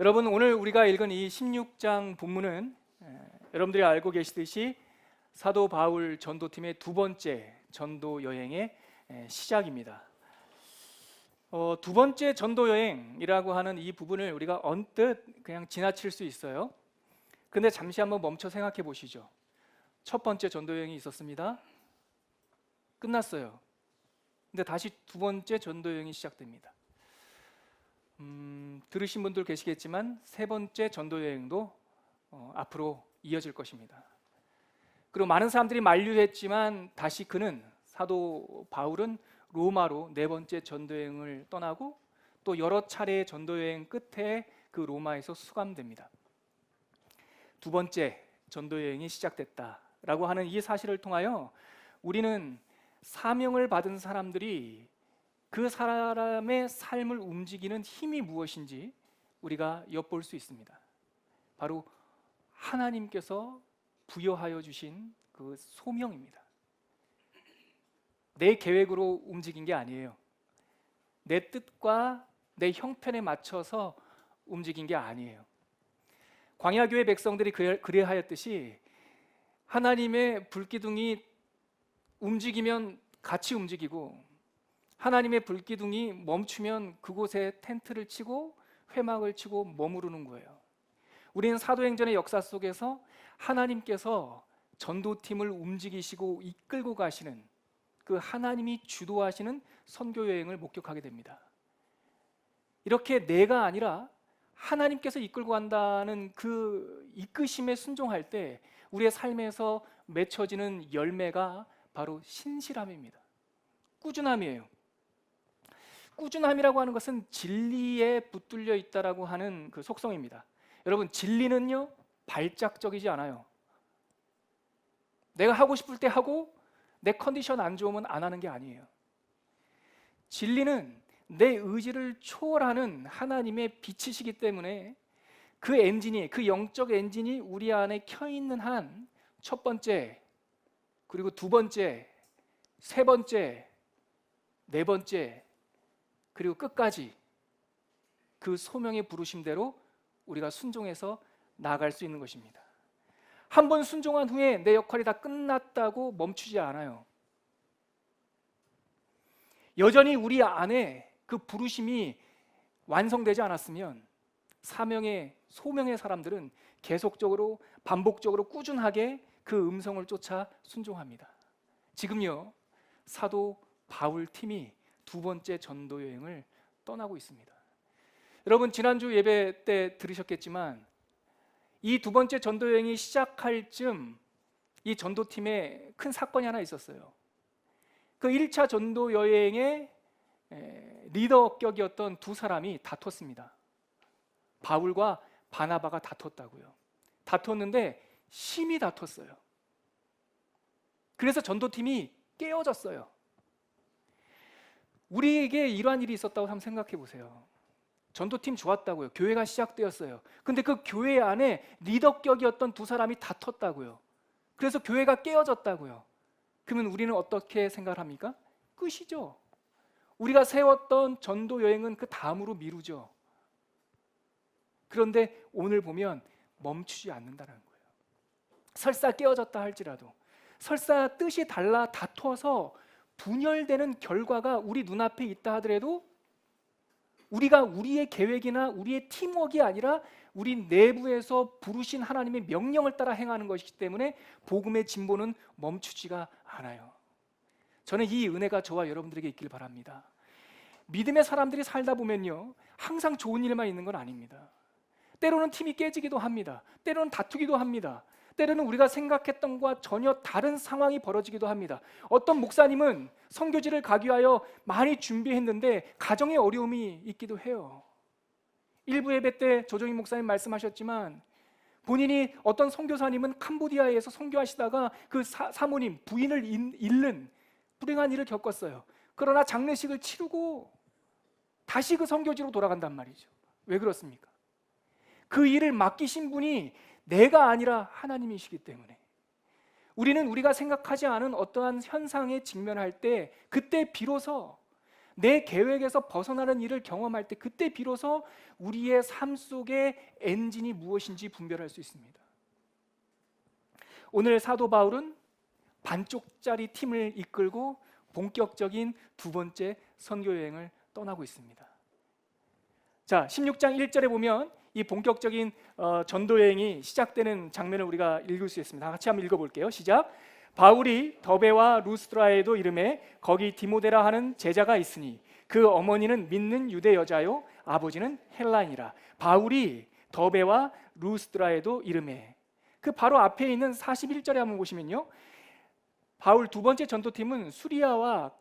여러분, 오늘 우리가 읽은 이 16장 본문은 여러분들이 알고 계시듯이 사도 바울 전도팀의 두 번째 전도 여행의 시작입니다. 두 번째 전도 여행이라고 하는 이 부분을 우리가 언뜻 그냥 지나칠 수 있어요. 근데 잠시 한번 멈춰 생각해 보시죠. 첫 번째 전도 여행이 있었습니다. 끝났어요. 근데 다시 두 번째 전도 여행이 시작됩니다. 들으신 분들 계시겠지만 세 번째 전도 여행도 앞으로 이어질 것입니다. 그리고 많은 사람들이 만류했지만 다시 사도 바울은 로마로 네 번째 전도 여행을 떠나고 또 여러 차례의 전도 여행 끝에 그 로마에서 수감됩니다. 두 번째 전도 여행이 시작됐다라고 하는 이 사실을 통하여 우리는 사명을 받은 사람들이 그 사람의 삶을 움직이는 힘이 무엇인지 우리가 엿볼 수 있습니다. 바로 하나님께서 부여하여 주신 그 소명입니다. 내 계획으로 움직인 게 아니에요. 내 뜻과 내 형편에 맞춰서 움직인 게 아니에요. 광야교회 백성들이 그래하였듯이 하나님의 불기둥이 움직이면 같이 움직이고 하나님의 불기둥이 멈추면 그곳에 텐트를 치고 회막을 치고 머무르는 거예요. 우리는 사도행전의 역사 속에서 하나님께서 전도팀을 움직이시고 이끌고 가시는 그 하나님이 주도하시는 선교 여행을 목격하게 됩니다. 이렇게 내가 아니라 하나님께서 이끌고 간다는 그 이끄심에 순종할 때 우리의 삶에서 맺혀지는 열매가 바로 신실함입니다. 꾸준함이에요. 꾸준함이라고 하는 것은 진리에 붙들려 있다라고 하는 그 속성입니다. 여러분, 진리는요 발작적이지 않아요. 내가 하고 싶을 때 하고 내 컨디션 안 좋으면 안 하는 게 아니에요. 진리는 내 의지를 초월하는 하나님의 빛이시기 때문에 그 영적 엔진이 우리 안에 켜 있는 한 첫 번째, 그리고 두 번째, 세 번째, 네 번째, 그리고 끝까지 그 소명의 부르심대로 우리가 순종해서 나아갈 수 있는 것입니다. 한 번 순종한 후에 내 역할이 다 끝났다고 멈추지 않아요. 여전히 우리 안에 그 부르심이 완성되지 않았으면 소명의 사람들은 계속적으로 반복적으로 꾸준하게 그 음성을 쫓아 순종합니다. 지금요 사도 바울 팀이 두 번째 전도 여행을 떠나고 있습니다. 여러분, 지난주 예배 때 들으셨겠지만 이 두 번째 전도 여행이 시작할 즈음 이 전도팀에 큰 사건이 하나 있었어요. 그 1차 전도 여행의 리더격이었던 두 사람이 다퉜습니다. 바울과 바나바가 다퉜다고요. 다퉜는데 심히 다퉜어요. 그래서 전도팀이 깨어졌어요. 우리에게 이러한 일이 있었다고 한번 생각해 보세요. 전도팀 좋았다고요. 교회가 시작되었어요. 근데 그 교회 안에 리더격이었던 두 사람이 다퉜다고요. 그래서 교회가 깨어졌다고요. 그러면 우리는 어떻게 생각을 합니까? 끝이죠. 우리가 세웠던 전도 여행은 그 다음으로 미루죠. 그런데 오늘 보면 멈추지 않는다는 거예요. 설사 깨어졌다 할지라도, 설사 뜻이 달라 다투어서 분열되는 결과가 우리 눈앞에 있다 하더라도 우리가 우리의 계획이나 우리의 팀워크가 아니라 우리 내부에서 부르신 하나님의 명령을 따라 행하는 것이기 때문에 복음의 진보는 멈추지가 않아요. 저는 이 은혜가 저와 여러분들에게 있길 바랍니다. 믿음의 사람들이 살다 보면요 항상 좋은 일만 있는 건 아닙니다. 때로는 팀이 깨지기도 합니다. 때로는 다투기도 합니다. 때로는 우리가 생각했던 것과 전혀 다른 상황이 벌어지기도 합니다. 어떤 목사님은 선교지를 가기 위하여 많이 준비했는데 가정에 어려움이 있기도 해요. 일부 예배 때 조정희 목사님 말씀하셨지만 본인이 어떤 선교사님은 캄보디아에서 선교하시다가 그 사모님, 부인을 잃는 불행한 일을 겪었어요. 그러나 장례식을 치르고 다시 그 선교지로 돌아간단 말이죠. 왜 그렇습니까? 그 일을 맡기신 분이 내가 아니라 하나님이시기 때문에 우리는 우리가 생각하지 않은 어떠한 현상에 직면할 때 그때 비로소 내 계획에서 벗어나는 일을 경험할 때 그때 비로소 우리의 삶 속의 엔진이 무엇인지 분별할 수 있습니다. 오늘 사도 바울은 반쪽짜리 팀을 이끌고 본격적인 두 번째 선교 여행을 떠나고 있습니다. 자, 16장 1절에 보면 이 본격적인 전도 여행이 시작되는 장면을 우리가 읽을 수 있습니다. 같이 한번 읽어볼게요. 시작. 바울이 더베와 루스드라에도 이르매 거기 디모데라 하는 제자가 있으니 그 어머니는 믿는 유대 여자요 아버지는 헬라인이라. 바울이 더베와 루스드라에도 이르매, 그 바로 앞에 있는 41절에 한번 보시면요, 바울 두 번째 전도팀은 수리아와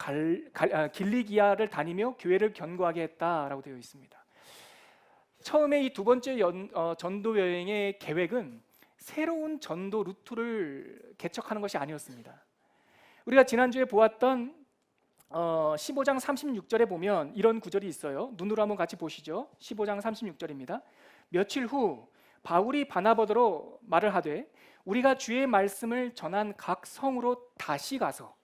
길리기아를 다니며 교회를 견고하게 했다라고 되어 있습니다. 처음에 이 두 번째 전도 여행의 계획은 새로운 전도 루트를 개척하는 것이 아니었습니다. 우리가 지난주에 보았던 15장 36절에 보면 이런 구절이 있어요. 눈으로 한번 같이 보시죠. 15장 36절입니다. 며칠 후 바울이 바나바더로 말을 하되 우리가 주의 말씀을 전한 각 성으로 다시 가서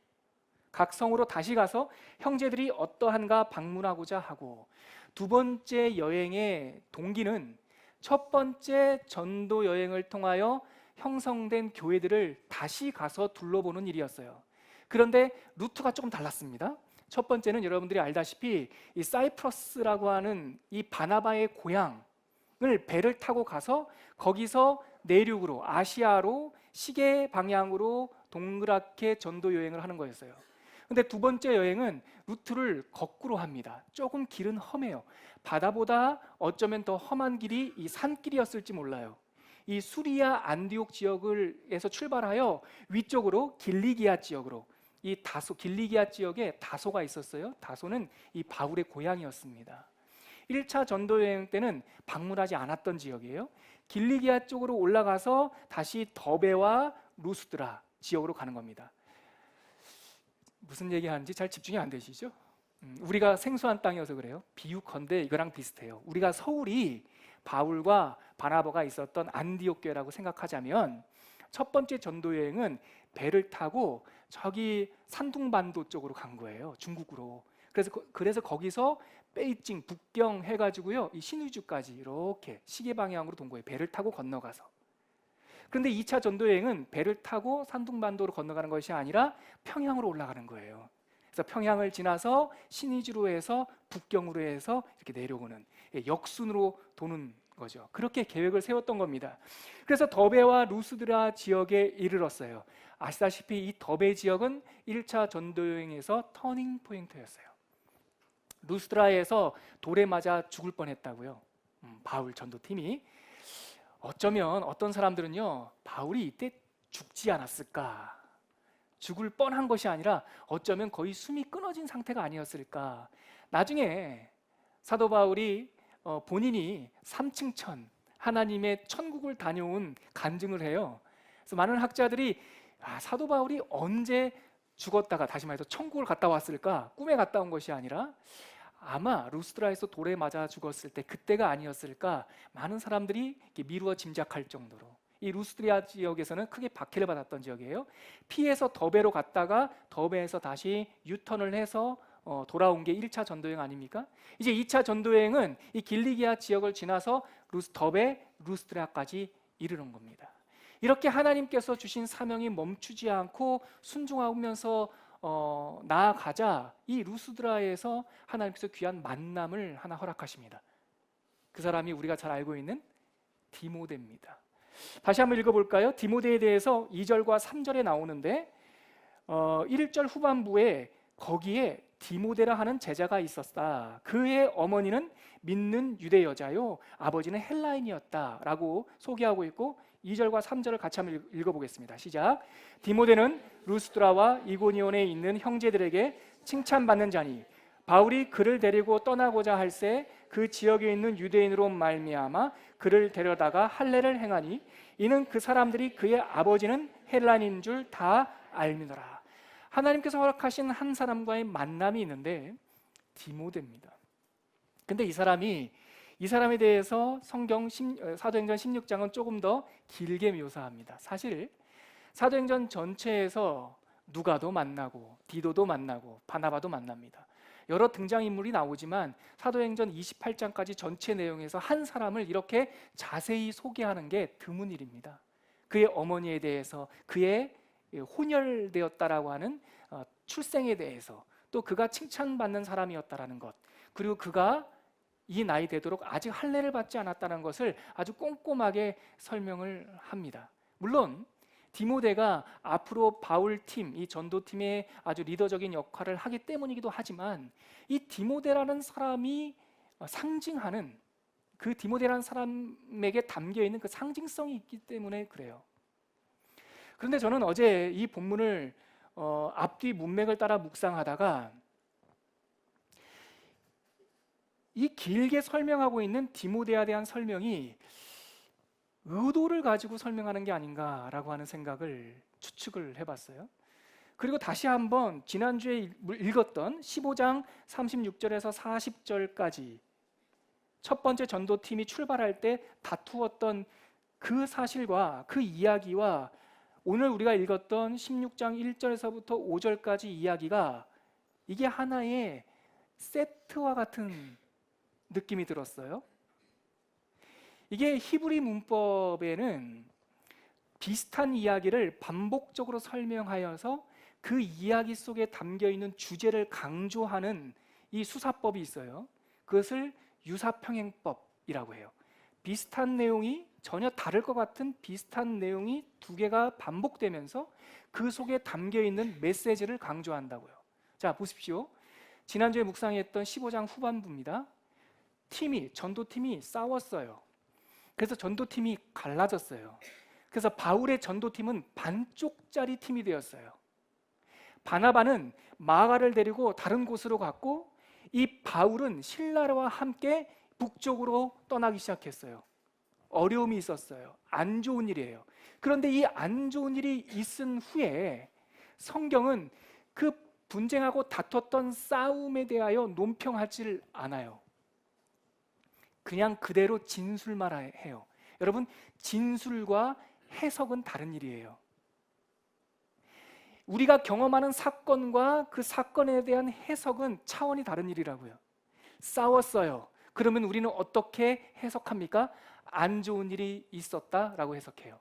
형제들이 어떠한가 방문하고자 하고. 두 번째 여행의 동기는 첫 번째 전도 여행을 통하여 형성된 교회들을 다시 가서 둘러보는 일이었어요. 그런데 루트가 조금 달랐습니다. 첫 번째는 여러분들이 알다시피 이 사이프러스라고 하는 이 바나바의 고향을 배를 타고 가서 거기서 내륙으로 아시아로 시계 방향으로 동그랗게 전도 여행을 하는 거였어요. 근데 두 번째 여행은 루트를 거꾸로 합니다. 조금 길은 험해요. 바다보다 어쩌면 더 험한 길이 이 산길이었을지 몰라요. 이 수리아 안디옥 지역에서 출발하여 위쪽으로 길리기아 지역으로, 이 길리기아 지역에 다소가 있었어요. 다소는 이 바울의 고향이었습니다. 1차 전도 여행 때는 방문하지 않았던 지역이에요. 길리기아 쪽으로 올라가서 다시 더베와 루스드라 지역으로 가는 겁니다. 무슨 얘기하는지 잘 집중이 안 되시죠? 우리가 생소한 땅이어서 그래요. 비유컨대 이거랑 비슷해요. 우리가 서울이 바울과 바나바가 있었던 안디옥 교회라고 생각하자면 첫 번째 전도 여행은 배를 타고 저기 산둥반도 쪽으로 간 거예요. 중국으로. 그래서 거기서 베이징 북경 해가지고요, 이 신의주까지 이렇게 시계 방향으로 돈 거예요. 배를 타고 건너가서. 그런데 2차 전도 여행은 배를 타고 산둥반도로 건너가는 것이 아니라 평양으로 올라가는 거예요. 그래서 평양을 지나서 신의주로 해서 북경으로 해서 이렇게 내려오는, 역순으로 도는 거죠. 그렇게 계획을 세웠던 겁니다. 그래서 더베와 루스드라 지역에 이르렀어요. 아시다시피 이 더베 지역은 1차 전도 여행에서 터닝 포인트였어요. 루스드라에서 돌에 맞아 죽을 뻔했다고요. 바울 전도팀이. 어쩌면 어떤 사람들은요, 바울이 이때 죽지 않았을까, 죽을 뻔한 것이 아니라 어쩌면 거의 숨이 끊어진 상태가 아니었을까. 나중에 사도 바울이 본인이 3층 천, 하나님의 천국을 다녀온 간증을 해요. 그래서 많은 학자들이 사도 바울이 언제 죽었다가 다시 말해서 천국을 갔다 왔을까, 꿈에 갔다 온 것이 아니라 아마 루스드라에서 돌에 맞아 죽었을 때 그때가 아니었을까, 많은 사람들이 미루어 짐작할 정도로. 이 루스드라 지역에서는 크게 박해를 받았던 지역이에요. 피해서 더베로 갔다가 더베에서 다시 유턴을 해서 돌아온 게 1차 전도여행 아닙니까? 이제 2차 전도여행은 이 길리기아 지역을 지나서 더베, 루스드라까지 이르는 겁니다. 이렇게 하나님께서 주신 사명이 멈추지 않고 순종하면서 나아가자 이 루스드라에서 하나님께서 귀한 만남을 하나 허락하십니다. 그 사람이 우리가 잘 알고 있는 디모데입니다. 다시 한번 읽어볼까요? 디모데에 대해서 2절과 3절에 나오는데 1절 후반부에 거기에 디모데라 하는 제자가 있었다. 그의 어머니는 믿는 유대 여자요 아버지는 헬라인이었다라고 소개하고 있고, 2절과 3절을 같이 한번 읽어보겠습니다. 시작. 디모데는 루스드라와 이고니온에 있는 형제들에게 칭찬받는 자니 바울이 그를 데리고 떠나고자 할새 그 지역에 있는 유대인으로 말미암아 그를 데려다가 할례를 행하니 이는 그 사람들이 그의 아버지는 헬라인인 줄 다 알미노라. 하나님께서 허락하신 한 사람과의 만남이 있는데 디모데입니다. 근데 이 사람에 대해서 성경 사도행전 16장은 조금 더 길게 묘사합니다. 사실 사도행전 전체에서 누가도 만나고 디도도 만나고 바나바도 만납니다. 여러 등장인물이 나오지만 사도행전 28장까지 전체 내용에서 한 사람을 이렇게 자세히 소개하는 게 드문 일입니다. 그의 어머니에 대해서, 그의 혼혈되었다라고 하는 출생에 대해서, 또 그가 칭찬받는 사람이었다라는 것, 그리고 그가 이 나이 되도록 아직 할례를 받지 않았다는 것을 아주 꼼꼼하게 설명을 합니다. 물론 디모데가 앞으로 바울팀, 이 전도팀의 아주 리더적인 역할을 하기 때문이기도 하지만, 이 디모데라는 사람이 상징하는, 그 디모데라는 사람에게 담겨있는 그 상징성이 있기 때문에 그래요. 그런데 저는 어제 이 본문을 앞뒤 문맥을 따라 묵상하다가 이 길게 설명하고 있는 디모데에 대한 설명이 의도를 가지고 설명하는 게 아닌가라고 하는 생각을 추측을 해봤어요. 그리고 다시 한번 지난주에 읽었던 15장 36절에서 40절까지 첫 번째 전도팀이 출발할 때 다투었던 그 사실과 그 이야기와 오늘 우리가 읽었던 16장 1절에서부터 5절까지 이야기가, 이게 하나의 세트와 같은 느낌이 들었어요. 이게 히브리 문법에는 비슷한 이야기를 반복적으로 설명하여서 그 이야기 속에 담겨있는 주제를 강조하는 이 수사법이 있어요. 그것을 유사평행법이라고 해요. 비슷한 내용이 전혀 다를 것 같은 비슷한 내용이 두 개가 반복되면서 그 속에 담겨있는 메시지를 강조한다고요. 자, 보십시오. 지난주에 묵상했던 15장 후반부입니다. 전도팀이 싸웠어요. 그래서 전도팀이 갈라졌어요. 그래서 바울의 전도팀은 반쪽짜리 팀이 되었어요. 바나바는 마가를 데리고 다른 곳으로 갔고, 이 바울은 실라와 함께 북쪽으로 떠나기 시작했어요. 어려움이 있었어요. 안 좋은 일이에요. 그런데 이 안 좋은 일이 있은 후에 성경은 그 분쟁하고 다퉜던 싸움에 대하여 논평하지 않아요. 그냥 그대로 진술만 해요. 여러분, 진술과 해석은 다른 일이에요. 우리가 경험하는 사건과 그 사건에 대한 해석은 차원이 다른 일이라고요. 싸웠어요. 그러면 우리는 어떻게 해석합니까? 안 좋은 일이 있었다라고 해석해요.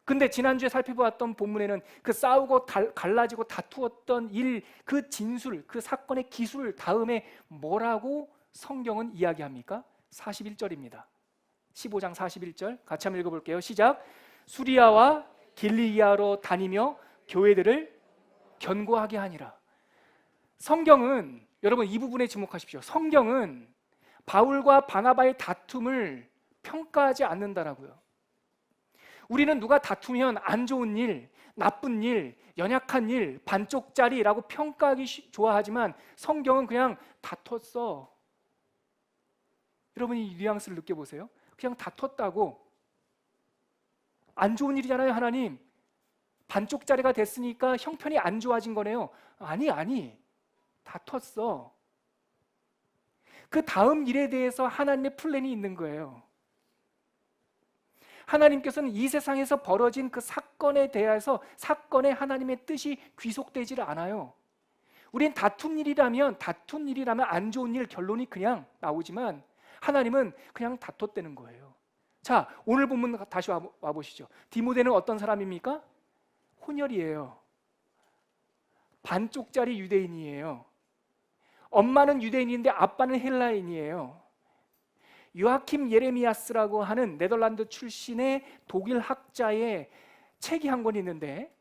근데 지난주에 살펴보았던 본문에는 그 싸우고 갈라지고 다투었던 일, 그 진술, 그 사건의 기술 다음에 뭐라고 성경은 이야기합니까? 41절입니다. 15장 41절 같이 한번 읽어볼게요. 시작. 수리아와 길리기아로 다니며 교회들을 견고하게 하니라. 성경은, 여러분 이 부분에 주목하십시오. 성경은 바울과 바나바의 다툼을 평가하지 않는다라고요. 우리는 누가 다투면 안 좋은 일, 나쁜 일, 연약한 일, 반쪽짜리라고 평가하기 좋아하지만 성경은 그냥 다퉜어. 여러분이 이 뉘앙스를 느껴보세요. 그냥 다퉜다고. 안 좋은 일이잖아요. 하나님 반쪽짜리가 됐으니까 형편이 안 좋아진 거네요. 아니 다퉜어. 그 다음 일에 대해서 하나님의 플랜이 있는 거예요. 하나님께서는 이 세상에서 벌어진 그 사건에 대해서 사건에 하나님의 뜻이 귀속되지를 않아요. 우린 다툰 일이라면 안 좋은 일 결론이 그냥 나오지만 하나님은 그냥 다퉜다는 거예요. 자, 오늘 본문 다시 와보시죠. 디모데는 어떤 사람입니까? 혼혈이에요. 반쪽짜리 유대인이에요. 엄마는 유대인인데 아빠는 헬라인이에요. 요아킴 예레미야스라고 하는 네덜란드 출신의 독일 학자의 책이 한 권 있는데,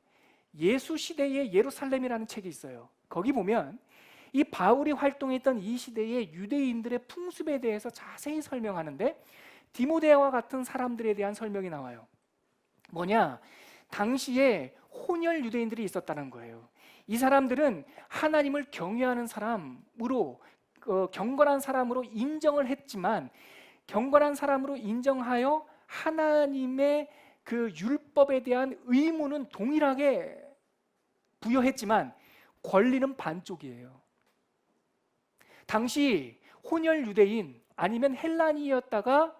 예수 시대의 예루살렘이라는 책이 있어요. 거기 보면 이 바울이 활동했던 이 시대의 유대인들의 풍습에 대해서 자세히 설명하는데, 디모데와 같은 사람들에 대한 설명이 나와요. 뭐냐? 당시에 혼혈 유대인들이 있었다는 거예요. 이 사람들은 하나님을 경외하는 사람으로, 경건한 사람으로 인정을 했지만, 경건한 사람으로 인정하여 하나님의 그 율법에 대한 의무는 동일하게 부여했지만 권리는 반쪽이에요. 당시 혼혈 유대인 아니면 헬라니였다가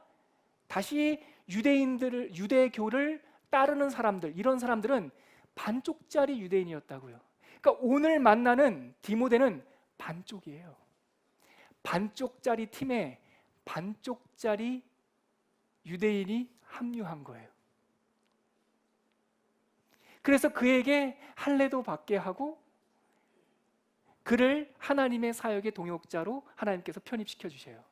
다시 유대교를 따르는 사람들, 이런 사람들은 반쪽짜리 유대인이었다고요. 그러니까 오늘 만나는 디모데는 반쪽이에요. 반쪽짜리 팀에 반쪽짜리 유대인이 합류한 거예요. 그래서 그에게 할례도 받게 하고 그를 하나님의 사역의 동역자로 하나님께서 편입시켜 주셔요.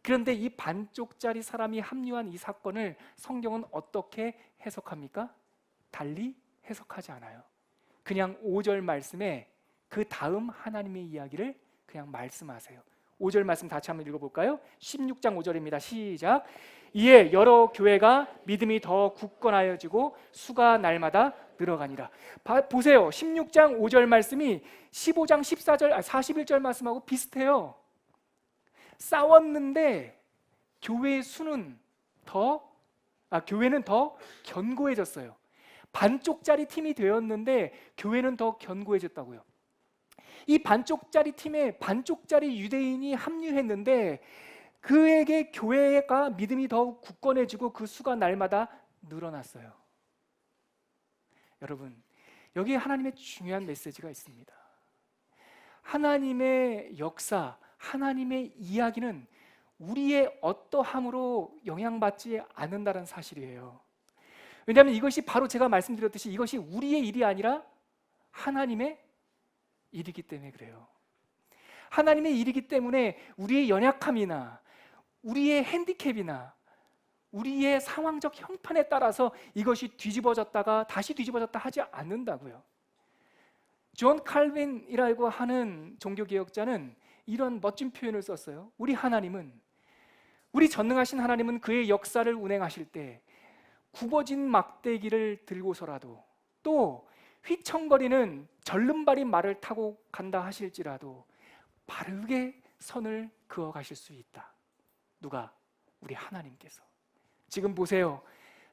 그런데 이 반쪽짜리 사람이 합류한 이 사건을 성경은 어떻게 해석합니까? 달리 해석하지 않아요. 그냥 5절 말씀에 그 다음 하나님의 이야기를 그냥 말씀하세요. 5절 말씀 같이 한번 읽어볼까요? 16장 5절입니다. 시작. 이에 여러 교회가 믿음이 더 굳건하여지고 수가 날마다 늘어가니라. 보세요. 16장 5절 말씀이 15장 14절, 41절 말씀하고 비슷해요. 싸웠는데 교회의 수는 교회는 더 견고해졌어요. 반쪽짜리 팀이 되었는데 교회는 더 견고해졌다고요. 이 반쪽짜리 팀에 반쪽짜리 유대인이 합류했는데 그에게 교회가 믿음이 더욱 굳건해지고 그 수가 날마다 늘어났어요. 여러분, 여기에 하나님의 중요한 메시지가 있습니다. 하나님의 역사, 하나님의 이야기는 우리의 어떠함으로 영향받지 않는다는 사실이에요. 왜냐하면 이것이 바로 제가 말씀드렸듯이 이것이 우리의 일이 아니라 하나님의 일이기 때문에 그래요. 하나님의 일이기 때문에 우리의 연약함이나 우리의 핸디캡이나 우리의 상황적 형편에 따라서 이것이 뒤집어졌다가 다시 뒤집어졌다 하지 않는다고요. 존 칼빈이라고 하는 종교개혁자는 이런 멋진 표현을 썼어요. 우리 전능하신 하나님은 그의 역사를 운행하실 때 굽어진 막대기를 들고서라도 또 휘청거리는 절름발이 말을 타고 간다 하실지라도 바르게 선을 그어 가실 수 있다. 누가? 우리 하나님께서. 지금 보세요.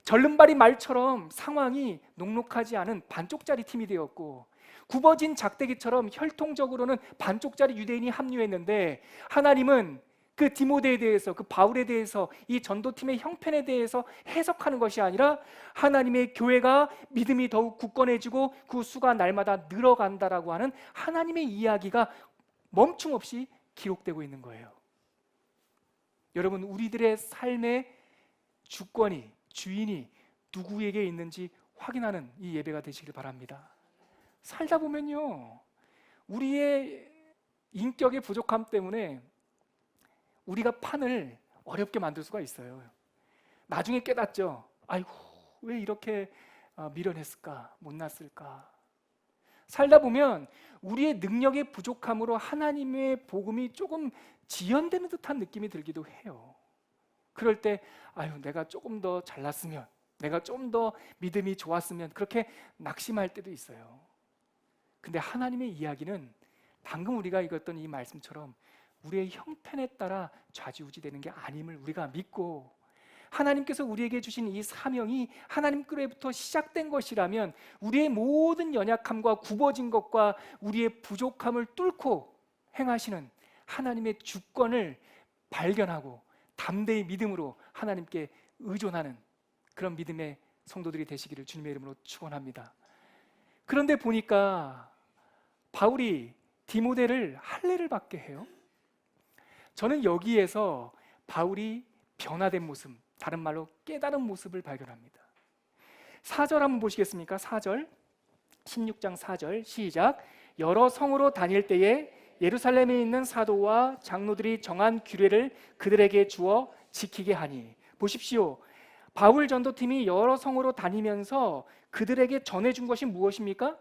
절름발이 말처럼 상황이 녹록하지 않은 반쪽짜리 팀이 되었고 굽어진 작대기처럼 혈통적으로는 반쪽짜리 유대인이 합류했는데 하나님은 그 디모데에 대해서, 그 바울에 대해서, 이 전도팀의 형편에 대해서 해석하는 것이 아니라 하나님의 교회가 믿음이 더욱 굳건해지고 그 수가 날마다 늘어간다라고 하는 하나님의 이야기가 멈춤 없이 기록되고 있는 거예요. 여러분, 우리들의 삶의 주권이, 주인이 누구에게 있는지 확인하는 이 예배가 되시길 바랍니다. 살다 보면요, 우리의 인격의 부족함 때문에 우리가 판을 어렵게 만들 수가 있어요. 나중에 깨닫죠. 아이고, 왜 이렇게 미련했을까, 못났을까. 살다 보면 우리의 능력의 부족함으로 하나님의 복음이 조금 지연되는 듯한 느낌이 들기도 해요. 그럴 때 내가 조금 더 잘났으면, 내가 좀 더 믿음이 좋았으면, 그렇게 낙심할 때도 있어요. 근데 하나님의 이야기는 방금 우리가 읽었던 이 말씀처럼 우리의 형편에 따라 좌지우지되는 게 아님을 우리가 믿고, 하나님께서 우리에게 주신 이 사명이 하나님께로부터 시작된 것이라면 우리의 모든 연약함과 굽어진 것과 우리의 부족함을 뚫고 행하시는 하나님의 주권을 발견하고 담대히 믿음으로 하나님께 의존하는 그런 믿음의 성도들이 되시기를 주님의 이름으로 축원합니다. 그런데 보니까 바울이 디모데를 할례를 받게 해요. 저는 여기에서 바울이 변화된 모습, 다른 말로 깨달은 모습을 발견합니다. 4절 한번 보시겠습니까? 4절, 16장 4절 시작. 여러 성으로 다닐 때에 예루살렘에 있는 사도와 장로들이 정한 규례를 그들에게 주어 지키게 하니. 보십시오. 바울 전도팀이 여러 성으로 다니면서 그들에게 전해준 것이 무엇입니까?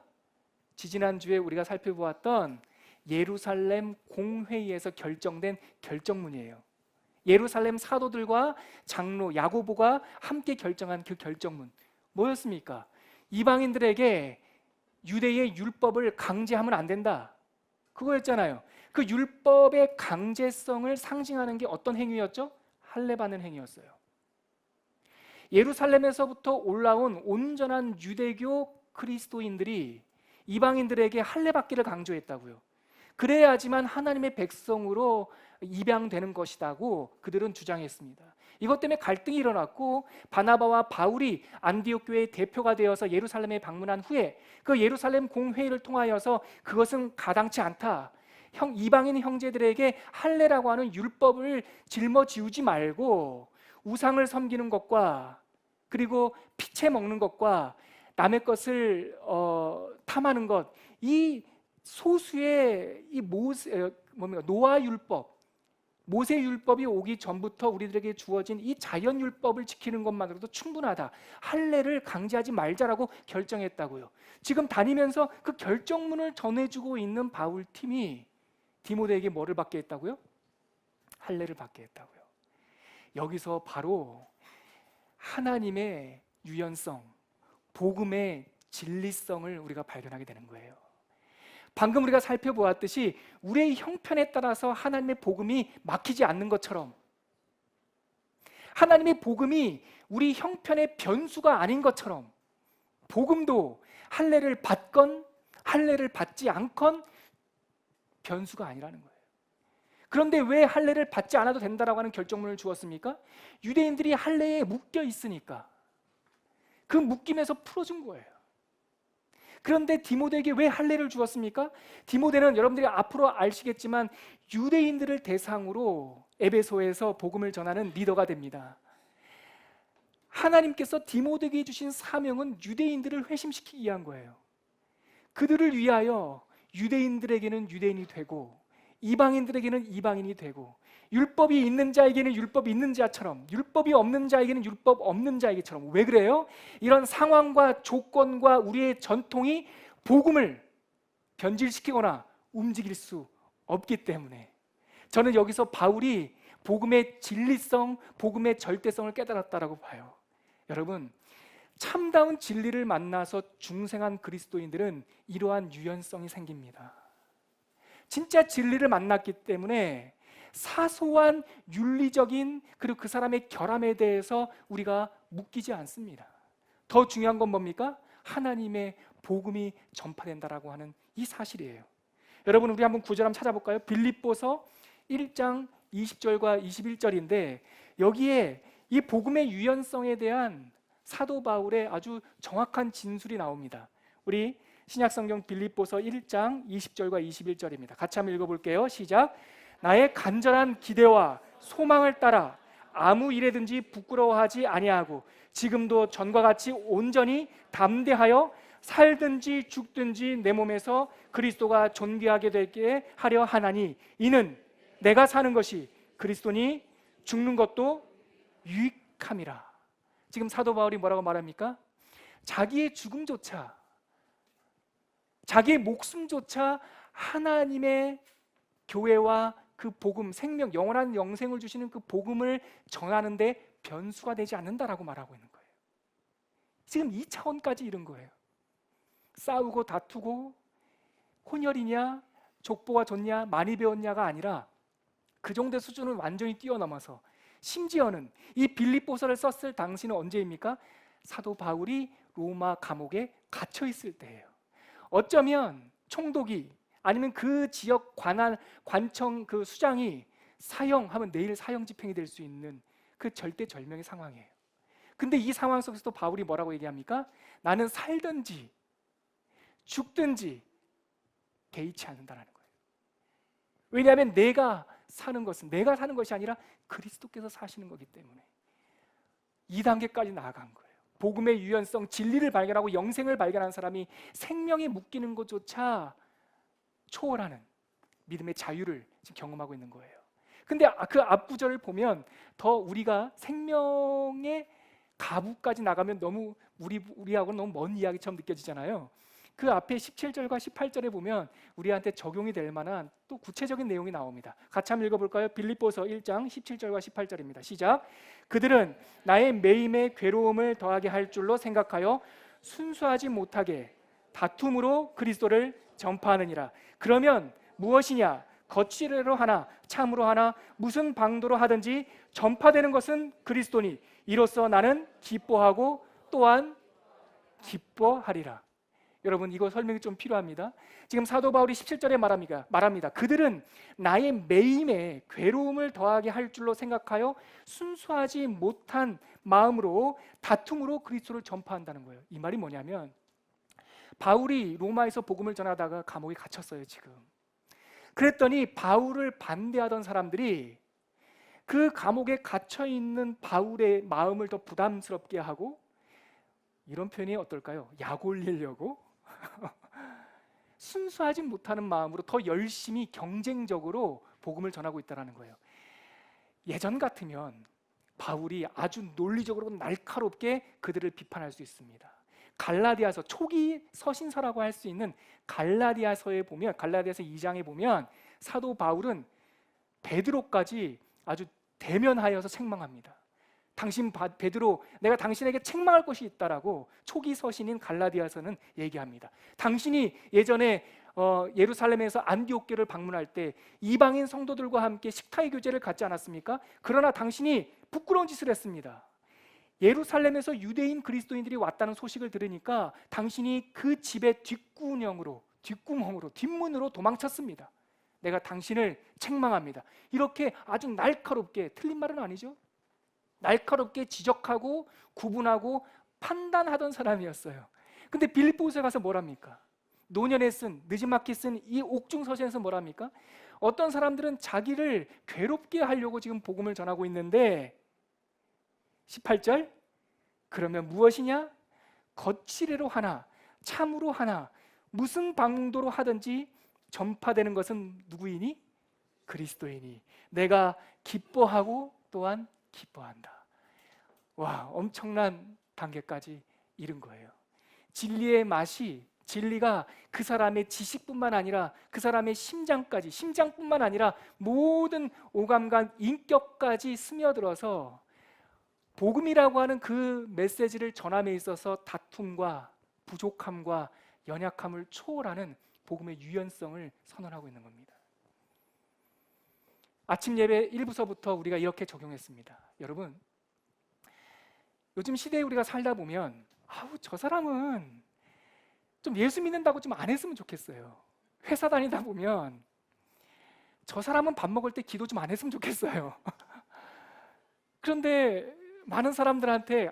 지지난주에 우리가 살펴보았던 예루살렘 공회의에서 결정된 결정문이에요. 예루살렘 사도들과 장로 야고보가 함께 결정한 그 결정문 뭐였습니까? 이방인들에게 유대의 율법을 강제하면 안 된다, 그거였잖아요. 그 율법의 강제성을 상징하는 게 어떤 행위였죠? 할례 받는 행위였어요. 예루살렘에서부터 올라온 온전한 유대교 그리스도인들이 이방인들에게 할례 받기를 강조했다고요. 그래야지만 하나님의 백성으로 입양되는 것이라고 그들은 주장했습니다. 이것 때문에 갈등이 일어났고 바나바와 바울이 안디옥 교회의 대표가 되어서 예루살렘에 방문한 후에 그 예루살렘 공회의를 통하여서 그것은 가당치 않다, 이방인 형제들에게 할례라고 하는 율법을 짊어지우지 말고 우상을 섬기는 것과 그리고 피채 먹는 것과 남의 것을 탐하는 것, 이 소수의 이 노아 율법, 모세 율법이 오기 전부터 우리들에게 주어진 이 자연 율법을 지키는 것만으로도 충분하다. 할례를 강제하지 말자라고 결정했다고요. 지금 다니면서 그 결정문을 전해주고 있는 바울 팀이 디모데에게 뭐를 받게 했다고요? 할례를 받게 했다고요. 여기서 바로 하나님의 유연성, 복음의 진리성을 우리가 발견하게 되는 거예요. 방금 우리가 살펴보았듯이 우리의 형편에 따라서 하나님의 복음이 막히지 않는 것처럼, 하나님의 복음이 우리 형편의 변수가 아닌 것처럼, 복음도 할례를 받건 할례를 받지 않건 변수가 아니라는 거예요. 그런데 왜 할례를 받지 않아도 된다라고 하는 결정문을 주었습니까? 유대인들이 할례에 묶여 있으니까 그 묶임에서 풀어준 거예요. 그런데 디모데에게 왜 할례를 주었습니까? 디모데는 여러분들이 앞으로 아시겠지만 유대인들을 대상으로 에베소에서 복음을 전하는 리더가 됩니다. 하나님께서 디모데에게 주신 사명은 유대인들을 회심시키기 위한 거예요. 그들을 위하여 유대인들에게는 유대인이 되고 이방인들에게는 이방인이 되고, 율법이 있는 자에게는 율법이 있는 자처럼, 율법이 없는 자에게는 율법 없는 자에게처럼. 왜 그래요? 이런 상황과 조건과 우리의 전통이 복음을 변질시키거나 움직일 수 없기 때문에, 저는 여기서 바울이 복음의 진리성, 복음의 절대성을 깨달았다라고 봐요. 여러분, 참다운 진리를 만나서 중생한 그리스도인들은 이러한 유연성이 생깁니다. 진짜 진리를 만났기 때문에 사소한 윤리적인 그리고 그 사람의 결함에 대해서 우리가 묶이지 않습니다. 더 중요한 건 뭡니까? 하나님의 복음이 전파된다라고 하는 이 사실이에요. 여러분, 우리 한번 구절 한번 찾아볼까요? 빌립보서 1장 20절과 21절인데 여기에 이 복음의 유연성에 대한 사도 바울의 아주 정확한 진술이 나옵니다. 우리 신약성경 빌립보서 1장 20절과 21절입니다. 같이 한번 읽어볼게요. 시작. 나의 간절한 기대와 소망을 따라 아무 일에든지 부끄러워하지 아니하고 지금도 전과 같이 온전히 담대하여 살든지 죽든지 내 몸에서 그리스도가 존귀하게 되게 하려 하나니, 이는 내가 사는 것이 그리스도니 죽는 것도 유익함이라. 지금 사도 바울이 뭐라고 말합니까? 자기의 죽음조차, 자기의 목숨조차 하나님의 교회와 그 복음, 생명, 영원한 영생을 주시는 그 복음을 전하는데 변수가 되지 않는다라고 말하고 있는 거예요. 지금 이 차원까지 이른 거예요. 싸우고 다투고 혼혈이냐 족보가 좋냐 많이 배웠냐가 아니라 그 정도의 수준을 완전히 뛰어넘어서, 심지어는 이 빌립보서를 썼을 당시는 언제입니까? 사도 바울이 로마 감옥에 갇혀 있을 때예요. 어쩌면 총독이 아니면 그 지역 관청 그 수장이 사형하면 내일 사형 집행이 될 수 있는 그 절대절명의 상황이에요. 근데 이 상황 속에서도 바울이 뭐라고 얘기합니까? 나는 살든지 죽든지 개의치 않는다라는 거예요. 왜냐하면 내가 사는 것이 아니라 그리스도께서 사시는 거기 때문에 2단계까지 나아간 거예요. 복음의 유연성, 진리를 발견하고 영생을 발견한 사람이 생명에 묶이는 것조차 초월하는 믿음의 자유를 지금 경험하고 있는 거예요. 근데 그 앞구절을 보면 더 우리가 생명의 가부까지 나가면 너무 우리하고는 너무 먼 이야기처럼 느껴지잖아요. 그 앞에 17절과 18절에 보면 우리한테 적용이 될 만한 또 구체적인 내용이 나옵니다. 같이 한번 읽어볼까요? 빌립보서 1장 17절과 18절입니다. 시작. 그들은 나의 매임에 괴로움을 더하게 할 줄로 생각하여 순수하지 못하게 다툼으로 그리스도를 전파하느니라. 그러면 무엇이냐? 거칠애로 하나 참으로 하나 무슨 방도로 하든지 전파되는 것은 그리스도니 이로써 나는 기뻐하고 또한 기뻐하리라. 여러분, 이거 설명이 좀 필요합니다. 지금 사도 바울이 17절에 말합니다. 그들은 나의 매임에 괴로움을 더하게 할 줄로 생각하여 순수하지 못한 마음으로 다툼으로 그리스도를 전파한다는 거예요. 이 말이 뭐냐면 바울이 로마에서 복음을 전하다가 감옥에 갇혔어요. 지금 그랬더니 바울을 반대하던 사람들이 그 감옥에 갇혀 있는 바울의 마음을 더 부담스럽게 하고, 이런 표현이 어떨까요? 약 올리려고 순수하지 못하는 마음으로 더 열심히 경쟁적으로 복음을 전하고 있다는 거예요. 예전 같으면 바울이 아주 논리적으로 날카롭게 그들을 비판할 수 있습니다. 갈라디아서, 초기 서신서라고 할 수 있는 갈라디아서에 보면, 갈라디아서 2장에 보면 사도 바울은 베드로까지 아주 대면하여서 책망합니다. 당신 베드로, 내가 당신에게 책망할 것이 있다라고 초기 서신인 갈라디아서는 얘기합니다. 당신이 예전에 예루살렘에서 안디옥교를 방문할 때 이방인 성도들과 함께 식탁의 교제를 갖지 않았습니까? 그러나 당신이 부끄러운 짓을 했습니다. 예루살렘에서 유대인 그리스도인들이 왔다는 소식을 들으니까 당신이 그 집의 뒷구멍으로 뒷문으로 도망쳤습니다. 내가 당신을 책망합니다. 이렇게 아주 날카롭게, 틀린 말은 아니죠, 날카롭게 지적하고 구분하고 판단하던 사람이었어요. 근데 빌립보서에 가서 뭐랍니까? 노년에 쓴, 느지막히 쓴 이 옥중서신에서 뭐랍니까? 어떤 사람들은 자기를 괴롭게 하려고 지금 복음을 전하고 있는데, 18절, 그러면 무엇이냐? 거칠애로 하나 참으로 하나 무슨 방도로 하든지 전파되는 것은 누구이니? 그리스도이니 내가 기뻐하고 또한 기뻐한다. 와, 엄청난 단계까지 이른 거예요. 진리의 맛이, 진리가 그 사람의 지식뿐만 아니라 그 사람의 심장뿐만 아니라 모든 오감과 인격까지 스며들어서 복음이라고 하는 그 메시지를 전함에 있어서 다툼과 부족함과 연약함을 초월하는 복음의 유연성을 선언하고 있는 겁니다. 아침 예배 1부서부터 우리가 이렇게 적용했습니다. 여러분, 요즘 시대에 우리가 살다 보면 저 사람은 좀 예수 믿는다고 좀 안 했으면 좋겠어요. 회사 다니다 보면 저 사람은 밥 먹을 때 기도 좀 안 했으면 좋겠어요. 그런데 많은 사람들한테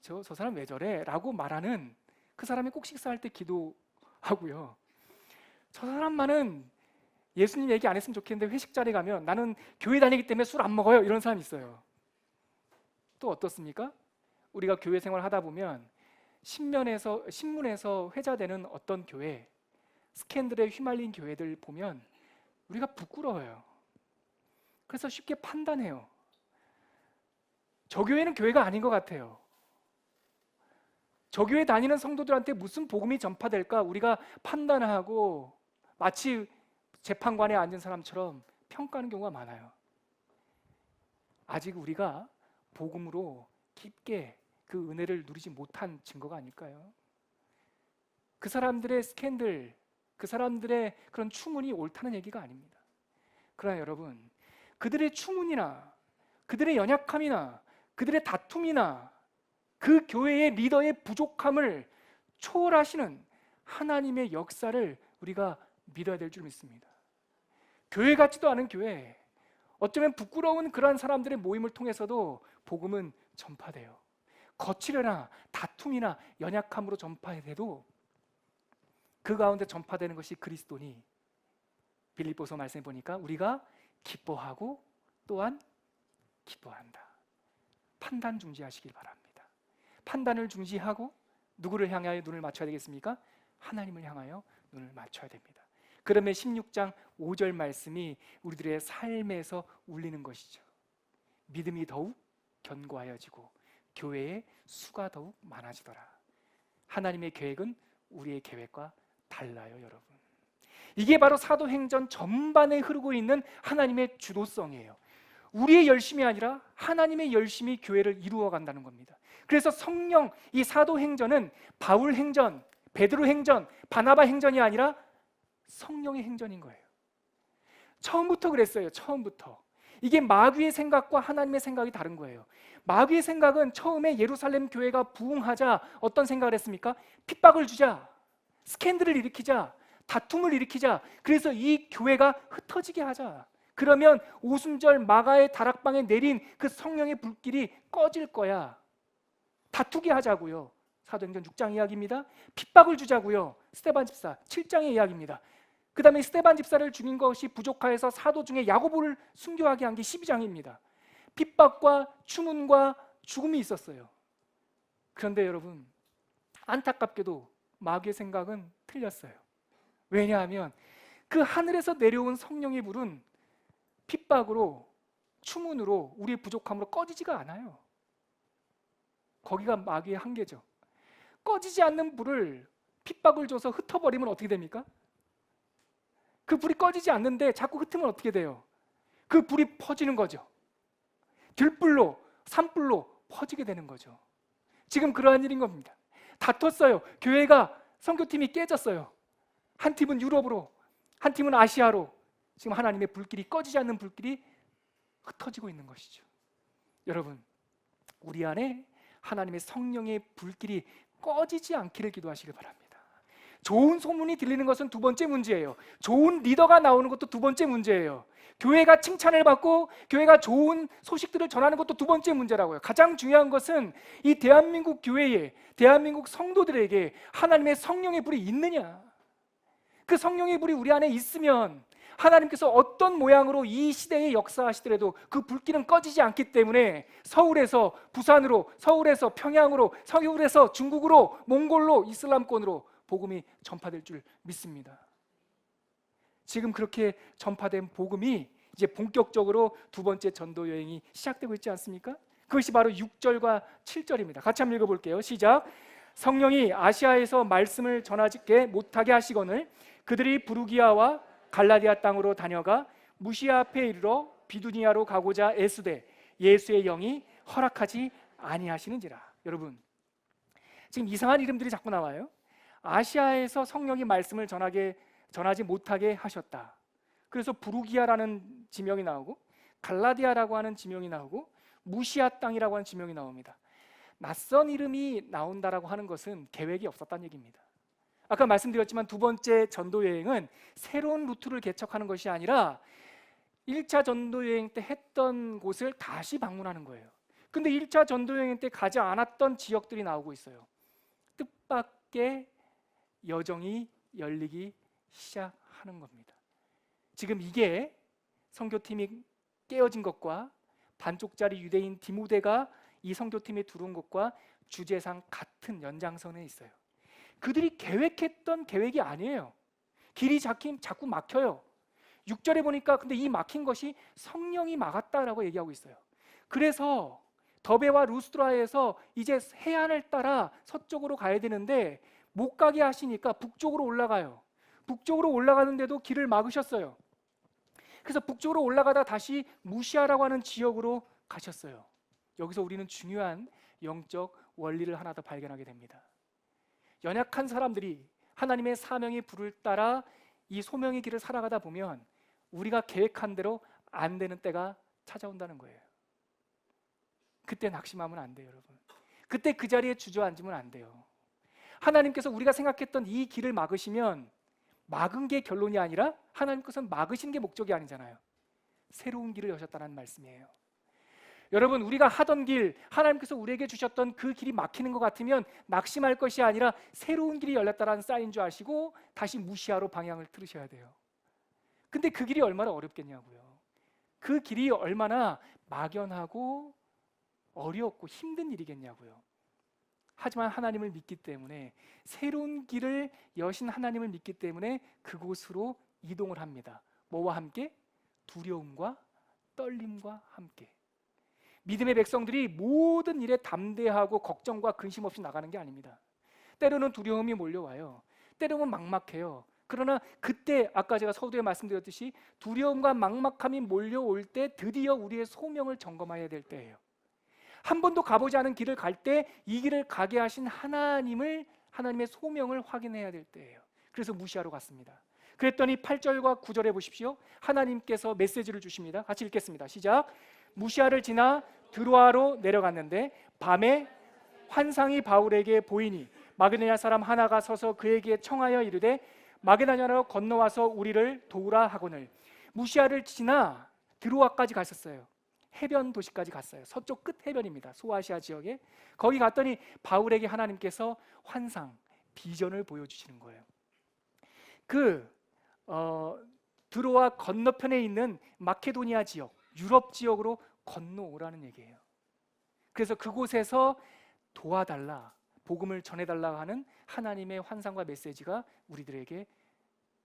저 사람 왜 저래? 라고 말하는 그 사람이 꼭 식사할 때 기도하고요. 저 사람만은 예수님 얘기 안 했으면 좋겠는데 회식 자리 가면 나는 교회 다니기 때문에 술 안 먹어요, 이런 사람이 있어요. 또 어떻습니까? 우리가 교회 생활 하다 보면 신문에서 회자되는 어떤 교회, 스캔들에 휘말린 교회들 보면 우리가 부끄러워요. 그래서 쉽게 판단해요. 저 교회는 교회가 아닌 것 같아요. 저 교회 다니는 성도들한테 무슨 복음이 전파될까 우리가 판단하고 마치 재판관에 앉은 사람처럼 평가하는 경우가 많아요. 아직 우리가 복음으로 깊게 그 은혜를 누리지 못한 증거가 아닐까요? 그 사람들의 스캔들, 그 사람들의 그런 추문이 옳다는 얘기가 아닙니다. 그러나 여러분, 그들의 추문이나 그들의 연약함이나 그들의 다툼이나 그 교회의 리더의 부족함을 초월하시는 하나님의 역사를 우리가 믿어야 될 줄 믿습니다. 교회 같지도 않은 교회, 어쩌면 부끄러운 그러한 사람들의 모임을 통해서도 복음은 전파돼요. 거칠거나 다툼이나 연약함으로 전파돼도 그 가운데 전파되는 것이 그리스도니, 빌립보서 말씀해 보니까 우리가 기뻐하고 또한 기뻐한다. 판단 중지하시길 바랍니다. 판단을 중지하고 누구를 향하여 눈을 맞춰야 되겠습니까? 하나님을 향하여 눈을 맞춰야 됩니다. 그러면 16장 5절 말씀이 우리들의 삶에서 울리는 것이죠. 믿음이 더욱 견고하여지고 교회의 수가 더욱 많아지더라. 하나님의 계획은 우리의 계획과 달라요, 여러분. 이게 바로 사도행전 전반에 흐르고 있는 하나님의 주도성이에요. 우리의 열심이 아니라 하나님의 열심이 교회를 이루어 간다는 겁니다. 그래서 성령, 이 사도행전은 바울 행전, 베드로 행전, 바나바 행전이 아니라 성령의 행전인 거예요. 처음부터 그랬어요. 처음부터. 이게 마귀의 생각과 하나님의 생각이 다른 거예요. 마귀의 생각은 처음에 예루살렘 교회가 부흥하자 어떤 생각을 했습니까? 핍박을 주자, 스캔들을 일으키자, 다툼을 일으키자. 그래서 이 교회가 흩어지게 하자. 그러면 오순절 마가의 다락방에 내린 그 성령의 불길이 꺼질 거야. 다투게 하자고요. 사도행전 6장 이야기입니다. 핍박을 주자고요. 스데반 집사 7장의 이야기입니다. 그 다음에 스데반 집사를 죽인 것이 부족하여서 사도 중에 야고보를 순교하게 한 게 12장입니다. 핍박과 추문과 죽음이 있었어요. 그런데 여러분, 안타깝게도 마귀의 생각은 틀렸어요. 왜냐하면 그 하늘에서 내려온 성령의 불은 핍박으로, 추문으로, 우리의 부족함으로 꺼지지가 않아요. 거기가 마귀의 한계죠. 꺼지지 않는 불을 핍박을 줘서 흩어버리면 어떻게 됩니까? 그 불이 꺼지지 않는데 자꾸 흩으면 어떻게 돼요? 그 불이 퍼지는 거죠. 들불로, 산불로 퍼지게 되는 거죠. 지금 그러한 일인 겁니다. 다퉜어요. 교회가, 선교팀이 깨졌어요. 한 팀은 유럽으로, 한 팀은 아시아로. 지금 하나님의 불길이, 꺼지지 않는 불길이 흩어지고 있는 것이죠. 여러분, 우리 안에 하나님의 성령의 불길이 꺼지지 않기를 기도하시길 바랍니다. 좋은 소문이 들리는 것은 두 번째 문제예요. 좋은 리더가 나오는 것도 두 번째 문제예요. 교회가 칭찬을 받고 교회가 좋은 소식들을 전하는 것도 두 번째 문제라고요. 가장 중요한 것은 이 대한민국 교회에, 대한민국 성도들에게 하나님의 성령의 불이 있느냐. 그 성령의 불이 우리 안에 있으면 하나님께서 어떤 모양으로 이 시대에 역사하시더라도 그 불길은 꺼지지 않기 때문에 서울에서 부산으로, 서울에서 평양으로, 서울에서 중국으로, 몽골로, 이슬람권으로 복음이 전파될 줄 믿습니다. 지금 그렇게 전파된 복음이 이제 본격적으로 두 번째 전도 여행이 시작되고 있지 않습니까? 그것이 바로 6절과 7절입니다. 같이 한번 읽어볼게요. 시작. 성령이 아시아에서 말씀을 전하지 못하게 하시거늘 그들이 부르기아와 갈라디아 땅으로 다녀가 무시아 앞에 이르러 비두니아로 가고자 애쓰되 예수의 영이 허락하지 아니하시는지라. 여러분, 지금 이상한 이름들이 자꾸 나와요. 아시아에서 성령이 말씀을 전하지 못하게 하셨다. 그래서 부르기아라는 지명이 나오고 갈라디아라고 하는 지명이 나오고 무시아 땅이라고 하는 지명이 나옵니다. 낯선 이름이 나온다라고 하는 것은 계획이 없었다는 얘기입니다. 아까 말씀드렸지만 두 번째 전도 여행은 새로운 루트를 개척하는 것이 아니라 1차 전도 여행 때 했던 곳을 다시 방문하는 거예요. 근데 1차 전도 여행 때 가지 않았던 지역들이 나오고 있어요. 뜻밖의 여정이 열리기 시작하는 겁니다. 지금 이게 선교팀이 깨어진 것과 반쪽짜리 유대인 디모데가 이 선교팀에 들어온 것과 주제상 같은 연장선에 있어요. 그들이 계획했던 계획이 아니에요. 길이 자꾸 막혀요. 6절에 보니까 근데 이 막힌 것이 성령이 막았다라고 얘기하고 있어요. 그래서 더베와 루스드라에서 이제 해안을 따라 서쪽으로 가야 되는데 못 가게 하시니까 북쪽으로 올라가요. 북쪽으로 올라가는데도 길을 막으셨어요. 그래서 북쪽으로 올라가다 다시 무시아라고 하는 지역으로 가셨어요. 여기서 우리는 중요한 영적 원리를 하나 더 발견하게 됩니다. 연약한 사람들이 하나님의 사명의 불을 따라 이 소명의 길을 살아가다 보면 우리가 계획한 대로 안 되는 때가 찾아온다는 거예요. 그때 낙심하면 안 돼요, 여러분. 그때 그 자리에 주저앉으면 안 돼요. 하나님께서 우리가 생각했던 이 길을 막으시면 막은 게 결론이 아니라 하나님께서는 막으신 게 목적이 아니잖아요. 새로운 길을 여셨다는 말씀이에요. 여러분, 우리가 하던 길, 하나님께서 우리에게 주셨던 그 길이 막히는 것 같으면 낙심할 것이 아니라 새로운 길이 열렸다는 사인인 줄 아시고 다시 무시하러 방향을 틀으셔야 돼요. 근데 그 길이 얼마나 어렵겠냐고요. 그 길이 얼마나 막연하고 어렵고 힘든 일이겠냐고요. 하지만 하나님을 믿기 때문에, 새로운 길을 여신 하나님을 믿기 때문에 그곳으로 이동을 합니다. 뭐와 함께? 두려움과 떨림과 함께. 믿음의 백성들이 모든 일에 담대하고 걱정과 근심 없이 나가는 게 아닙니다. 때로는 두려움이 몰려와요. 때로는 막막해요. 그러나 그때 아까 제가 서두에 말씀드렸듯이 두려움과 막막함이 몰려올 때 드디어 우리의 소명을 점검해야 될 때예요. 한 번도 가보지 않은 길을 갈 때 이 길을 가게 하신 하나님의 소명을 확인해야 될 때예요. 그래서 무시하러 갔습니다. 그랬더니 8절과 9절에 보십시오. 하나님께서 메시지를 주십니다. 같이 읽겠습니다. 시작. 무시아를 지나 드로아로 내려갔는데 밤에 환상이 바울에게 보이니 마게도냐 사람 하나가 서서 그에게 청하여 이르되 마게도냐로 건너와서 우리를 도우라 하거늘. 무시아를 지나 드로아까지 갔었어요. 해변 도시까지 갔어요. 서쪽 끝 해변입니다. 소아시아 지역에. 거기 갔더니 바울에게 하나님께서 환상, 비전을 보여주시는 거예요. 그 드로아 건너편에 있는 마케도니아 지역, 유럽 지역으로 건너오라는 얘기예요. 그래서 그곳에서 도와달라, 복음을 전해달라 하는 하나님의 환상과 메시지가 우리들에게,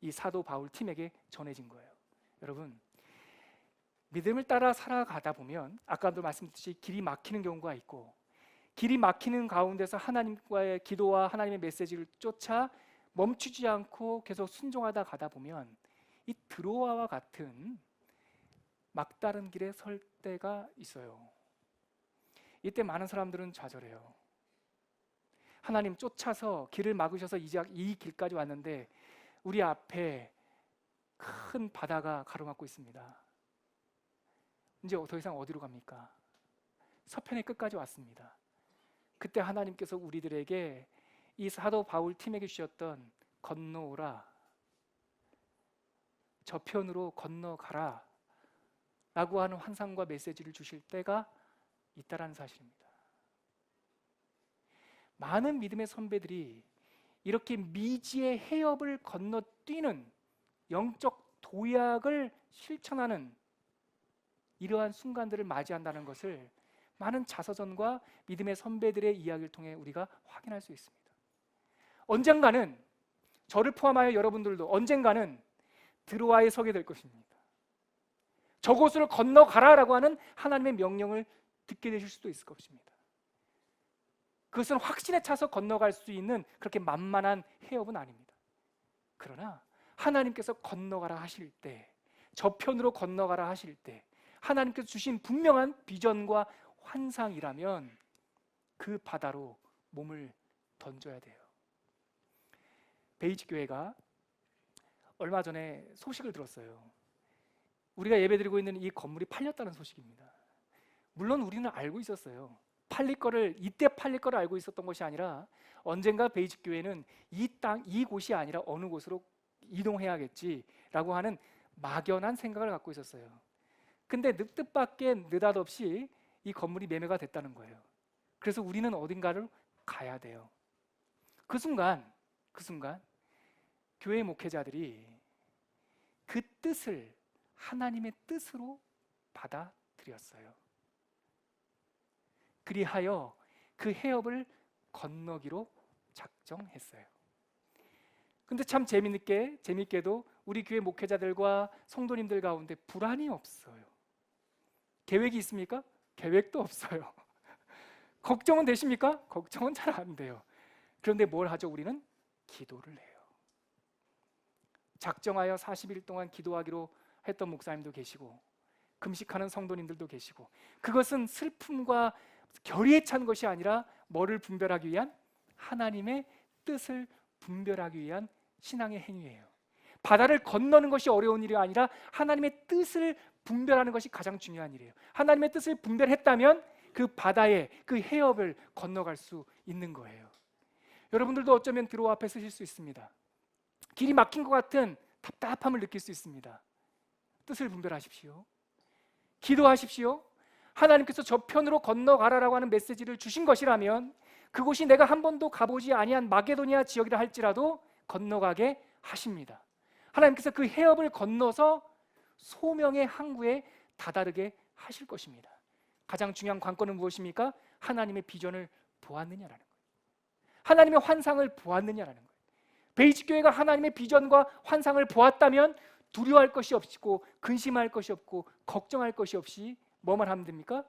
이 사도 바울 팀에게 전해진 거예요. 여러분, 믿음을 따라 살아가다 보면 아까도 말씀드렸듯이 길이 막히는 경우가 있고, 길이 막히는 가운데서 하나님과의 기도와 하나님의 메시지를 쫓아 멈추지 않고 계속 순종하다 가다 보면 이 드로아와 같은 막다른 길에 설 때가 있어요. 이때 많은 사람들은 좌절해요. 하나님 쫓아서 길을 막으셔서 이제 이 길까지 왔는데 우리 앞에 큰 바다가 가로막고 있습니다. 이제 더 이상 어디로 갑니까? 서편의 끝까지 왔습니다. 그때 하나님께서 우리들에게 이 사도 바울 팀에게 주셨던 건너오라, 저편으로 건너가라 라고 하는 환상과 메시지를 주실 때가 있다라는 사실입니다. 많은 믿음의 선배들이 이렇게 미지의 해협을 건너뛰는 영적 도약을 실천하는 이러한 순간들을 맞이한다는 것을 많은 자서전과 믿음의 선배들의 이야기를 통해 우리가 확인할 수 있습니다. 언젠가는, 저를 포함하여 여러분들도 언젠가는 드로아에 서게 될 것입니다. 저곳을 건너가라라고 하는 하나님의 명령을 듣게 되실 수도 있을 것입니다. 그것은 확신에 차서 건너갈 수 있는 그렇게 만만한 해협은 아닙니다. 그러나 하나님께서 건너가라 하실 때, 저편으로 건너가라 하실 때 하나님께서 주신 분명한 비전과 환상이라면 그 바다로 몸을 던져야 돼요. 베이직 교회가 얼마 전에 소식을 들었어요. 우리가 예배드리고 있는 이 건물이 팔렸다는 소식입니다. 물론 우리는 알고 있었어요. 이때 팔릴 거를 알고 있었던 것이 아니라 언젠가 베이직 교회는 이곳이 아니라 어느 곳으로 이동해야겠지라고 하는 막연한 생각을 갖고 있었어요. 근데 뜻밖의 느닷없이 이 건물이 매매가 됐다는 거예요. 그래서 우리는 어딘가를 가야 돼요. 그 순간 교회 목회자들이 그 뜻을 하나님의 뜻으로 받아들였어요. 그리하여 그 해협을 건너기로 작정했어요. 근데 참 재밌게도 우리 교회 목회자들과 성도님들 가운데 불안이 없어요. 계획이 있습니까? 계획도 없어요. 걱정은 되십니까? 걱정은 잘 안 돼요. 그런데 뭘 하죠? 우리는 기도를 해요. 작정하여 40일 동안 기도하기로 했던 목사님도 계시고 금식하는 성도님들도 계시고, 그것은 슬픔과 결의에 찬 것이 아니라 뭐를 분별하기 위한? 하나님의 뜻을 분별하기 위한 신앙의 행위예요. 바다를 건너는 것이 어려운 일이 아니라 하나님의 뜻을 분별하는 것이 가장 중요한 일이에요. 하나님의 뜻을 분별했다면 그 바다에, 그 해협을 건너갈 수 있는 거예요. 여러분들도 어쩌면 드로아 앞에 서실 수 있습니다. 길이 막힌 것 같은 답답함을 느낄 수 있습니다. 뜻을 분별하십시오. 기도하십시오. 하나님께서 저편으로 건너가라라고 하는 메시지를 주신 것이라면 그곳이 내가 한 번도 가보지 아니한 마게도니아 지역이라 할지라도 건너가게 하십니다. 하나님께서 그 해협을 건너서 소명의 항구에 다다르게 하실 것입니다. 가장 중요한 관건은 무엇입니까? 하나님의 비전을 보았느냐라는 거예요. 하나님의 환상을 보았느냐라는 거예요. 베이직 교회가 하나님의 비전과 환상을 보았다면 두려워할 것이 없고 근심할 것이 없고 걱정할 것이 없이 뭐만 하면 됩니까?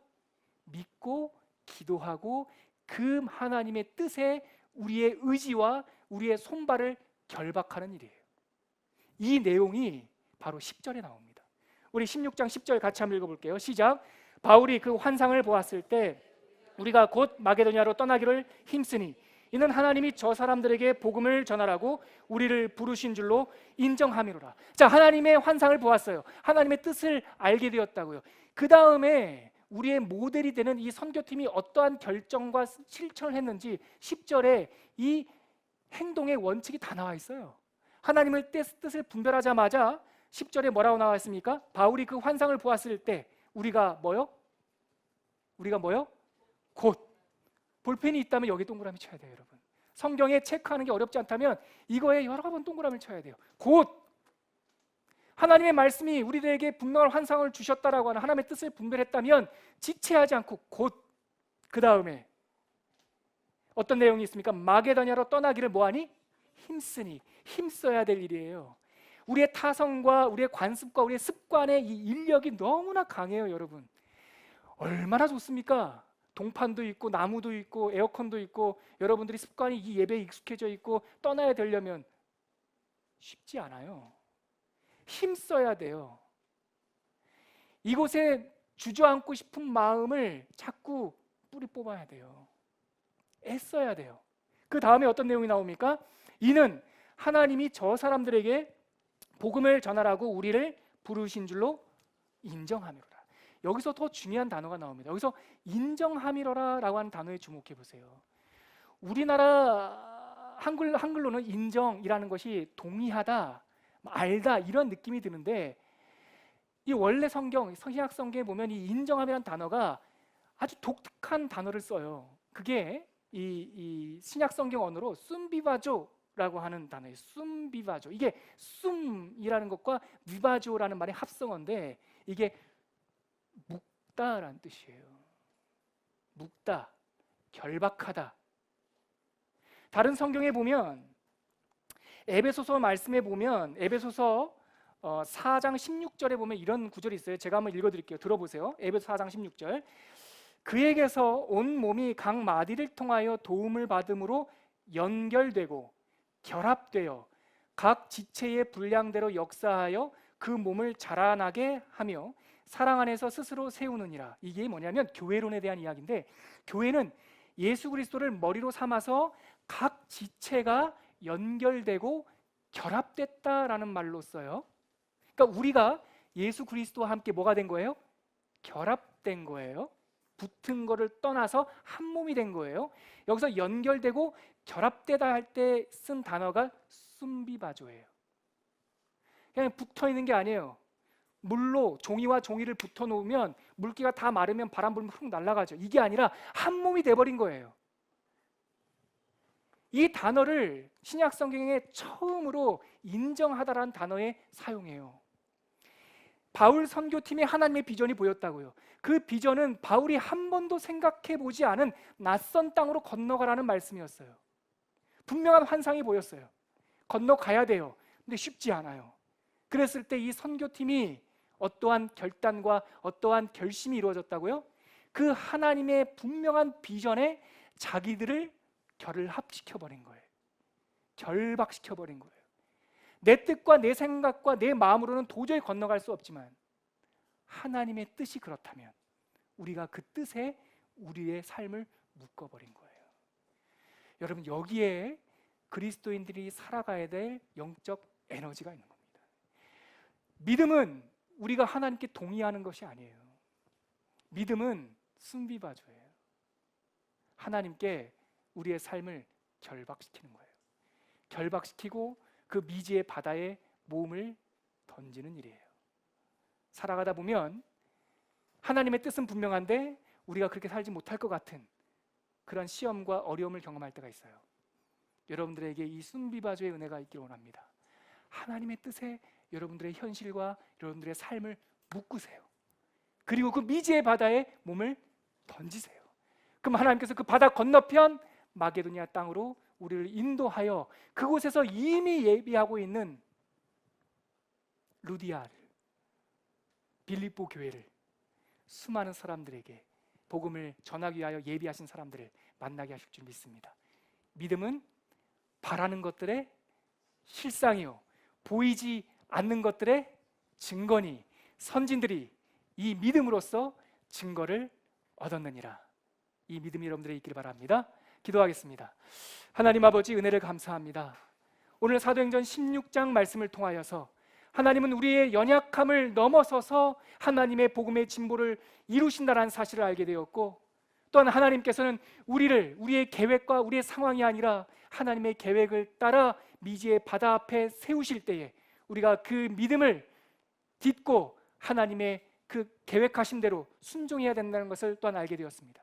믿고 기도하고 그 하나님의 뜻에 우리의 의지와 우리의 손발을 결박하는 일이에요. 이 내용이 바로 10절에 나옵니다. 우리 16장 10절 같이 한번 읽어볼게요. 시작. 바울이 그 환상을 보았을 때 우리가 곧 마게도냐로 떠나기를 힘쓰니 이는 하나님이 저 사람들에게 복음을 전하라고 우리를 부르신 줄로 인정함이로라. 자, 하나님의 환상을 보았어요. 하나님의 뜻을 알게 되었다고요. 그 다음에 우리의 모델이 되는 이 선교팀이 어떠한 결정과 실천을 했는지 10절에 이 행동의 원칙이 다 나와 있어요. 하나님의 뜻을 분별하자마자 10절에 뭐라고 나와 있습니까? 바울이 그 환상을 보았을 때 우리가 뭐요? 곧. 볼펜이 있다면 여기 동그라미 쳐야 돼요, 여러분. 성경에 체크하는 게 어렵지 않다면 이거에 여러 번 동그라미를 쳐야 돼요. 곧 하나님의 말씀이 우리들에게 분명한 환상을 주셨다라고 하는 하나님의 뜻을 분별했다면 지체하지 않고 곧 그 다음에 어떤 내용이 있습니까? 마게도냐로 떠나기를 뭐하니? 힘쓰니. 힘써야 될 일이에요. 우리의 타성과 우리의 관습과 우리의 습관의 이 인력이 너무나 강해요, 여러분. 얼마나 좋습니까? 동판도 있고 나무도 있고 에어컨도 있고 여러분들이 습관이 이 예배에 익숙해져 있고 떠나야 되려면 쉽지 않아요. 힘써야 돼요. 이곳에 주저앉고 싶은 마음을 자꾸 뿌리 뽑아야 돼요. 애써야 돼요. 그 다음에 어떤 내용이 나옵니까? 이는 하나님이 저 사람들에게 복음을 전하라고 우리를 부르신 줄로 인정함이로라. 여기서 더 중요한 단어가 나옵니다. 여기서 인정함이로라라고 하는 단어에 주목해 보세요. 우리나라 한글로는 인정이라는 것이 동의하다, 알다 이런 느낌이 드는데 이 원래 성경, 신약 성경에 보면 이 인정함이라는 단어가 아주 독특한 단어를 써요. 그게 이 신약 성경 언어로 숨비바조라고 하는 단어예요. 숨비바조. 이게 숨이라는 것과 비바조라는 말의 합성어인데 이게 묵다라는 뜻이에요. 묵다, 결박하다. 다른 성경에 보면 에베소서 말씀에 보면 에베소서 4장 16절에 보면 이런 구절이 있어요. 제가 한번 읽어드릴게요. 들어보세요. 에베소 4장 16절. 그에게서 온 몸이 각 마디를 통하여 도움을 받음으로 연결되고 결합되어 각 지체의 분량대로 역사하여 그 몸을 자라나게 하며 사랑 안에서 스스로 세우느니라. 이게 뭐냐면 교회론에 대한 이야기인데 교회는 예수 그리스도를 머리로 삼아서 각 지체가 연결되고 결합됐다라는 말로 써요. 그러니까 우리가 예수 그리스도와 함께 뭐가 된 거예요? 결합된 거예요. 붙은 거를 떠나서 한 몸이 된 거예요. 여기서 연결되고 결합되다 할 때 쓴 단어가 숨비바조예요. 그냥 붙어 있는 게 아니에요. 물로 종이와 종이를 붙어 놓으면 물기가 다 마르면 바람 불면 훅 날아가죠. 이게 아니라 한 몸이 돼버린 거예요. 이 단어를 신약 성경에 처음으로 인정하다라는 단어에 사용해요. 바울 선교팀에 하나님의 비전이 보였다고요. 그 비전은 바울이 한 번도 생각해 보지 않은 낯선 땅으로 건너가라는 말씀이었어요. 분명한 환상이 보였어요. 건너가야 돼요. 근데 쉽지 않아요. 그랬을 때 이 선교팀이 어떠한 결단과 어떠한 결심이 이루어졌다고요? 그 하나님의 분명한 비전에 자기들을 결합시켜버린 거예요. 결박시켜버린 거예요. 내 뜻과 내 생각과 내 마음으로는 도저히 건너갈 수 없지만 하나님의 뜻이 그렇다면 우리가 그 뜻에 우리의 삶을 묶어버린 거예요. 여러분, 여기에 그리스도인들이 살아가야 될 영적 에너지가 있는 겁니다. 믿음은 우리가 하나님께 동의하는 것이 아니에요. 믿음은 순비바조예요. 하나님께 우리의 삶을 결박시키는 거예요. 결박시키고 그 미지의 바다에 몸을 던지는 일이에요. 살아가다 보면 하나님의 뜻은 분명한데 우리가 그렇게 살지 못할 것 같은 그런 시험과 어려움을 경험할 때가 있어요. 여러분들에게 이 순비바조의 은혜가 있기를 원합니다. 하나님의 뜻에 여러분들의 현실과 여러분들의 삶을 묶으세요. 그리고 그 미지의 바다에 몸을 던지세요. 그럼 하나님께서 그 바다 건너편 마게도냐 땅으로 우리를 인도하여 그곳에서 이미 예비하고 있는 루디아를, 빌립보 교회를 수많은 사람들에게 복음을 전하기 위하여 예비하신 사람들을 만나게 하실 줄 믿습니다. 믿음은 바라는 것들의 실상이요 보이지 않는 것들의 증거니 선진들이 이 믿음으로써 증거를 얻었느니라. 이 믿음이 여러분들의 있기를 바랍니다. 기도하겠습니다. 하나님 아버지, 은혜를 감사합니다. 오늘 사도행전 16장 말씀을 통하여서 하나님은 우리의 연약함을 넘어서서 하나님의 복음의 진보를 이루신다는 사실을 알게 되었고, 또한 하나님께서는 우리의 계획과 우리의 상황이 아니라 하나님의 계획을 따라 미지의 바다 앞에 세우실 때에 우리가 그 믿음을 딛고 하나님의 그 계획하신 대로 순종해야 된다는 것을 또한 알게 되었습니다.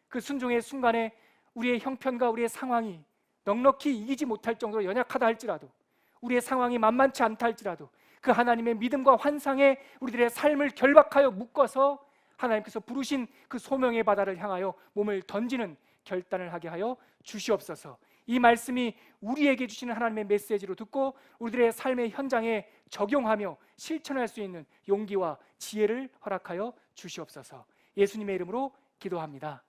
그 순종의 순간에 우리의 형편과 우리의 상황이 넉넉히 이기지 못할 정도로 연약하다 할지라도, 우리의 상황이 만만치 않다 할지라도 그 하나님의 믿음과 환상에 우리들의 삶을 결박하여 묶어서 하나님께서 부르신 그 소명의 바다를 향하여 몸을 던지는 결단을 하게 하여 주시옵소서. 이 말씀이 우리에게 주시는 하나님의 메시지로 듣고 우리들의 삶의 현장에 적용하며 실천할 수 있는 용기와 지혜를 허락하여 주시옵소서. 예수님의 이름으로 기도합니다.